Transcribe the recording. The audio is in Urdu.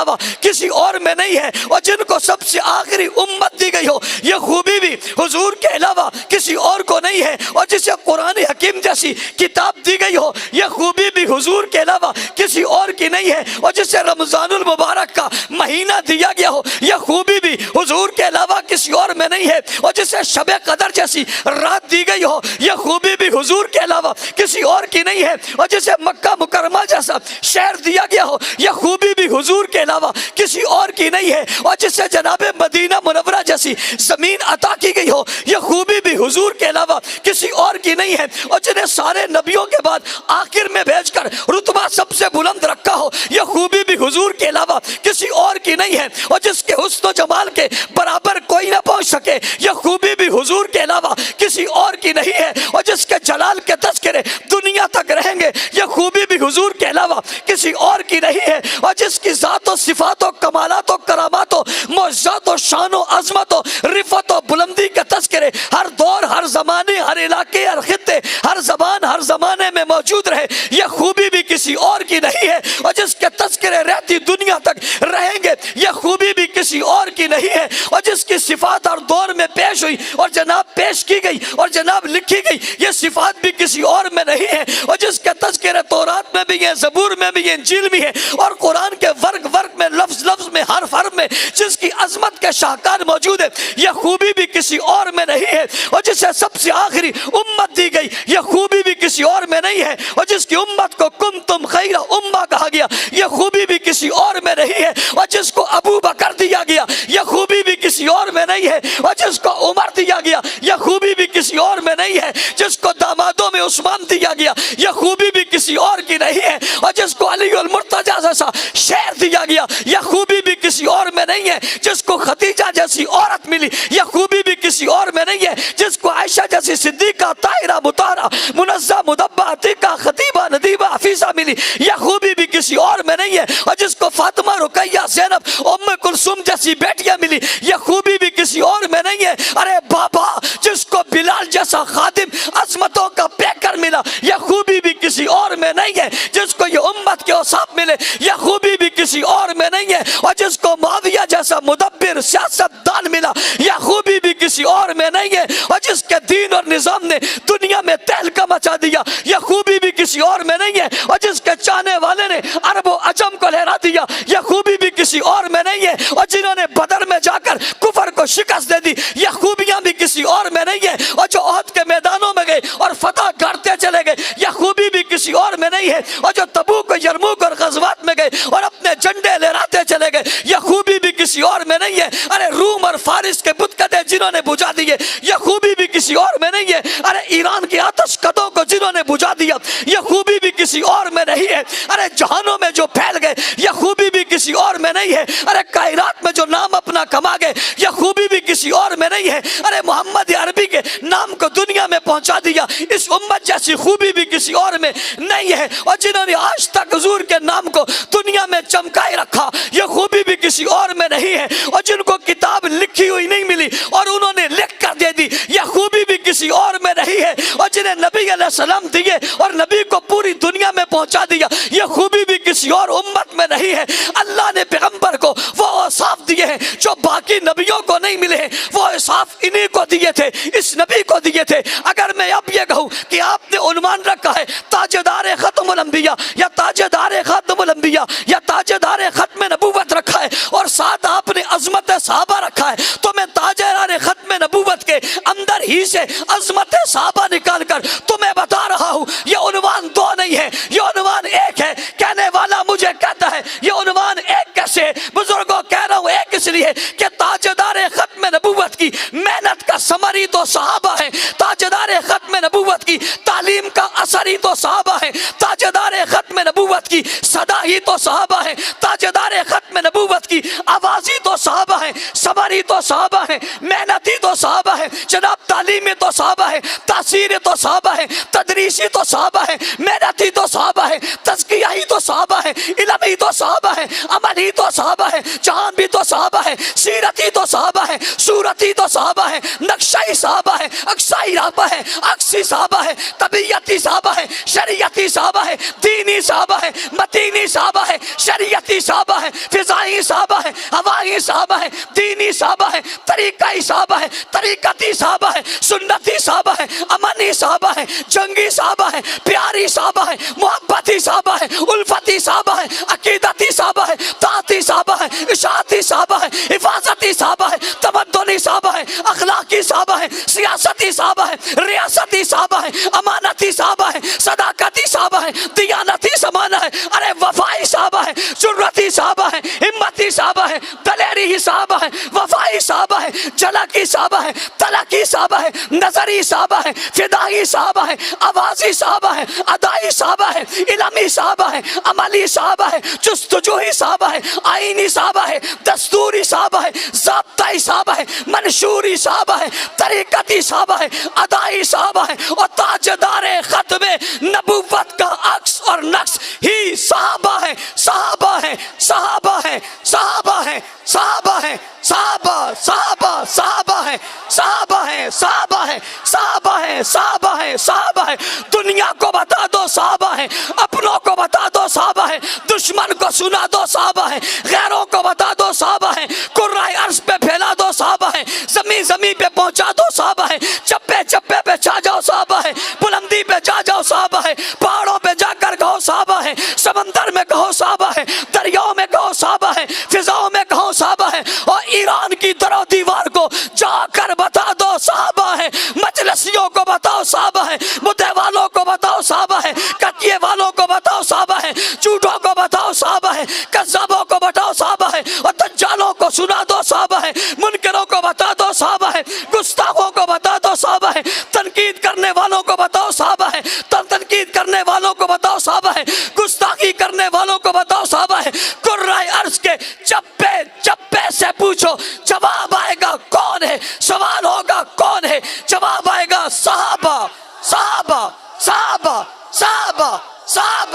علاوہ کسی اور میں نہیں ہے، اور جن کو سب سے آخری امت دی گئی ہو یہ خوبی بھی حضور کے علاوہ کسی اور کو نہیں ہے، اور جسے قرآن حکیم جیسی کتاب دی گئی ہو یہ خوبی بھی حضور کے علاوہ کسی اور کی نہیں ہے، اور جسے رمضان المبارک کا مہینہ دیا گیا ہو یہ خوبی بھی حضور کے علاوہ کسی اور میں نہیں ہے، اور جسے شب قدر جیسی رات دی گئی ہو یہ خوبی بھی حضور کے علاوہ کسی اور کی نہیں ہے، اور جسے مکہ مکرمہ جیسا شہر دیا گیا ہو یہ خوبی بھی حضور کے علاوہ کسی اور کی نہیں ہے، اور جسے جناب مدینہ منورہ جیسی زمین عطا کی گئی ہو یہ خوبی بھی حضور کے علاوہ کسی اور کی نہیں ہے، اور جنہیں سارے نبیوں کے بعد آخر میں بھیج کر رتبہ سب سے بلند رکھا ہو یہ خوبی بھی حضور کے علاوہ کسی اور کی نہیں ہے، اور جس کے حسن و جمال کے برابر کوئی نہ پہنچ سکے یہ خوبی بھی حضور کے علاوہ کسی اور کی نہیں ہے، اور جس کے جلال کے تذکرے دنیا تک رہیں گے یہ خوبی بھی حضور کے علاوہ کسی اور کی نہیں ہے، اور جس کی ذات و صفات و کمالات و کرامات و معجزات و شان و عظمت و رفعت و بلندی کے تذکرے ہر دور ہر زمانے ہر علاقے ہر خطے ہر زبان ہر زمانے میں موجود رہے یہ خوبی بھی کسی اور کی نہیں ہے، اور جس کے تذکرے رہتی دنیا تک رہیں گے یہ خوبی بھی کسی اور کی نہیں ہے، اور جس کی صفات ہر دور میں پیش ہوئی اور جناب پیش کی گئی اور جناب لکھی گئی یہ صفات بھی کسی اور میں نہیں ہے، اور جس کے تذکرے تورات میں بھی ہیں زبور میں بھی ہیں انجیل میں ہے اور قرآن کے ورق ورق میں لفظ لفظ میں حرف حرف میں جس کی عظمت کے شاہکار موجود ہے یہ خوبی بھی کسی اور میں نہیں ہے، اور جسے سب سے آخری امت دی گئی یہ خوبی بھی کسی اور میں نہیں ہے، اور جس کی امت کو کنتم خیر امہ کہا گیا یہ خوبی بھی کسی اور میں نہیں ہے، اور جس کو ابو بکر دیا گیا یہ خوبی بھی کسی اور میں نہیں ہے، اور جس کو عمر دیا گیا یہ خوبی بھی کسی اور میں نہیں ہے، جس کو دامادوں میں عثمان دیا گیا یہ خوبی بھی کسی اور کی نہیں ہے، اور جس کو علی المرتضیٰ جیسا شہر دیا گیا یہ خوبی بھی کسی اور میں نہیں ہے، جس کو خدیجہ جیسی عورت ملی یہ خوبی بھی کسی اور میں نہیں ہے، جس کو عائشہ جیسی صدیقہ طاہرہ مطہرہ منزہ مدبہ عتیقہ خطیبہ ندیبہ حفیظہ ملی یہ خوبی بھی کسی اور میں نہیں ہے، اور جس کو فاطمہ رقیہ زینب ام کلثوم جیسی بیٹیاں ملی یہ خوبی بھی کسی اور میں نہیں ہے، ارے بابا جس کو بلال جیسا خادم عظمتوں کا پیکر ملا یہ خوبی بھی کسی اور میں نہیں ہے، جس کو یہ امت کے اوصاف ملے یہ خوبی بھی کسی اور میں نہیں ہے، اور جس کو معاویہ جیسا مدبر سیاست دان ملا یہ خوبی بھی کسی اور میں نہیں ہے، اور جس کے دین اور نظام نے دنیا میں تہلکہ مچا دیا یہ خوبی بھی کسی اور میں نہیں ہے، اور جس کے چاہنے والے نے عرب و عجم کو لہرا دیا یہ خوبی بھی کسی اور میں نہیں ہے، اور جنہوں نے بدر میں جا کر کفر کو شکست دے دی یہ خوبیاں بھی کسی اور میں نہیں ہے، اور جو عہد کے میدانوں میں گئے اور فتح گھڑتے چلے گئے یہ خوبی بھی کسی اور میں نہیں ہے، اور جو تبوک و یرموک اور غزوات میں گئے اور اپنے جھنڈے لہراتے چلے گئے یہ خوبی بھی کسی اور میں نہیں ہے، ارے روم اور فارس کے بت کدے جنہوں نے بجھا دیے یہ خوبی بھی کسی اور میں نہیں ہے، ارے ایران کی آتش کدوں کو جنہوں نے بجھا دیا یہ خوبی بھی کسی اور میں نہیں ہے، ارے جہانوں میں جو پھیل گئے یہ خوبی بھی کسی اور میں نہیں ہے، ارے کائنات میں جو نام اپنا کما گئے یہ خوبی بھی کسی اور میں نہیں ہے، ارے محمد عربی کے نام کو دنیا میں پہنچا دیا اس امت جیسی خوبی بھی کسی اور میں نہیں ہے، اور جنہوں نے آج تک حضور کے نام کو دنیا میں چمکائے رکھا یہ خوبی بھی کسی اور میں نہیں ہے، اور جن کو کتاب لکھی ہوئی نہیں ملی اور انہوں نے لکھ کر دے دی یہ خوبی بھی کسی اور میں نہیں ہے، اور جنہیں نبی علیہ السلام دیے اور نبی کو پوری دنیا میں پہنچا دیا یہ خوبی بھی کسی اور امت میں نہیں ہے، اللہ نے پیغمبر کو وہ اوصاف دیے ہیں جو باقی نبیوں کو نہیں ملے ہیں، وہ اوصاف انہی کو دیے تھے اس نبی کو دیے تھے، اگر میں اب یہ کہوں کہ آپ نے عنوان رکھا ہے تاجدار ختم الانبیاء یا تاجدار خاتم الانبیاء یا تاجدار ختم نبوت رکھا ہے اور ساتھ آپ نے عظمت صحابہ رکھا ہے تو میں تاجدار ختم نبوت کے اندر ہی سے عظمت صحابہ نکال کر تمہیں بتا رہا ہوں یہ عنوان دو نہیں ہے یہ عنوان ایک ہے، کہنے والا مجھے کہتا ہے یہ عنوان ایک کیسے ہے؟ بزرگوں کہہ رہا ہوں ایک اس لیے کہ تاجدار ختم نبوت کی محنت کا ثمر ہی تو صحابہ ہیں، تاجدار ختم نبوت کی تعلیم کا اثر ہی تو صحابہ ہیں، تاجدار ختم نبوت کی صدا ہی تو صحابہ ہیں، تاجدار ختم نبوت کی آواز نمازی تو صحابہ ہیں، صبری تو صحابہ ہیں، محنتی تو صحابہ ہیں، جناب تعلیمی تو صحابہ ہیں، تاثیر تو صحابہ ہیں، تدریسی تو صحابہ ہیں، محنتی تو صحابہ ہیں، تزکیہی تو صحابہ ہیں، علمی تو صحابہ ہیں، عملی تو صحابہ ہیں، جہان بھی تو صحابہ ہیں، سیرتی تو صحابہ ہیں، صورتی تو صحابہ ہیں، نقشائی صحابہ ہیں، اقصائی صحابہ ہیں، عکسی صحابہ ہیں، طبیعتی صحابہ ہیں، شریعتی صحابہ ہیں، دینی صحابہ ہیں، متینی صحابہ ہیں، شریعتی صحابہ ہیں، فضائی صحابہ ہیں، ہوائی صحابہ ہیں، دینی صحابہ ہیں، طریقائی صحابہ ہیں، طریقتی صحابہ ہیں، سنتی صحابہ ہیں، امانی صحابہ ہیں، جنگی صحابہ ہیں، پیاری صحابہ ہیں، محبتی صحابہ ہیں، الفتی صحابہ ہیں، عقیدتی صحابہ ہیں، طاعتی صحابہ ہیں، اشاعتی صحابہ ہیں، حفاظتی صحابہ ہیں، تمدنی صحابہ ہیں، اخلاقی صحابہ ہیں، سیاستی صحابہ ہیں، ریاستی صحابہ ہیں، امانتی صحابہ ہیں، صداقتی صحابہ ہیں، دیانتی سمانہ ہیں، ارے وفائی صحابہ ہیں، جرتی صحابہ ہیں، ہمتی صحابہ ہیں، دلیری صحابہ ہیں، وفائی صحابہ ہیں، جلکی صحابہ ہیں، تلقی صحابہ ہیں، نظری صحابہ ہیں، فدائی صحابہ ہیں، آوازی صحابہ ہیں، ادائی صحابہ ہیں، علمی صحابہ ہیں، عملی صحابہ ہیں، جستجوی صحابہ ہیں، آئینی صحابہ ہیں، دستوری صحابہ ہیں، ضابطائی صحابہ ہیں، منشوری صحابہ ہیں، طریقتی صحابہ ہیں، ادائی صحابہ ہیں، اور تاجدار ختم نبوت کا عکس اور نقص ہی صحابہ ہیں، صحابہ ہیں، صحابہ ہیں، صحابہ ہیں، صحابہ ہیں، صحابہ صحابہ صحابہ ہیں، صحابہ ہیں، صحابہ ہیں، صحابہ ہیں، صحابہ ہیں، صحابہ ہیں، دنیا کو بتا دو صحابہ ہیں، اپنوں کو بتا دو صحابہ ہیں، دشمن کو سنا دو صحابہ ہیں، غیروں کو بتا دو صحابہ ہیں، قرائے عرض پہ پھیلا دو صحابہ ہیں، زمین پہ پہنچا دو صحابہ ہیں، چپے چپے پہ چھا جاؤ صحابہ ہیں، بلندی پہ جا جاؤ صحابہ ہیں، پہاڑوں پہ جا کر کہو صحابہ ہیں، سمندر میں کہو صحابہ ہیں، دریاؤں میں کہو صحابہ ہیں، فضاؤں میں کہو صحابہ ہیں، اور ایران کی در و دیوار کو جا کر بتا دو صحابہ ہیں، مجلسیوں کو بتاؤ صحابہ ہیں، مدعے والوں کو بتاؤ صحابہ ہیں، کتیے والوں کو بتاؤ صحابہ ہیں، جھوٹوں کو بتاؤ صحابہ ہیں، کذابوں کو بتاؤ صحابہ ہیں، اور دجالوں کو سنا دو صحابہ ہیں، منکروں کو بتا دو صحابہ ہیں، گستاخوں کو بتا دو صحابہ ہیں، تنقید کرنے والوں کو بتاؤ صحابہ ہیں، تنقید کرنے والوں کو بتاؤ صحابہ ہیں، گستاخی کرنے والوں کو بتاؤ صحابہ ہیں، قرائے عرض کے چپے چپے سے پوچھو، جواب آئے گا کون ہے، سوال ہوگا کون ہے، جواب آئے گا صحابہ، صحابہ، صحابہ، صحابہ، صحابہ۔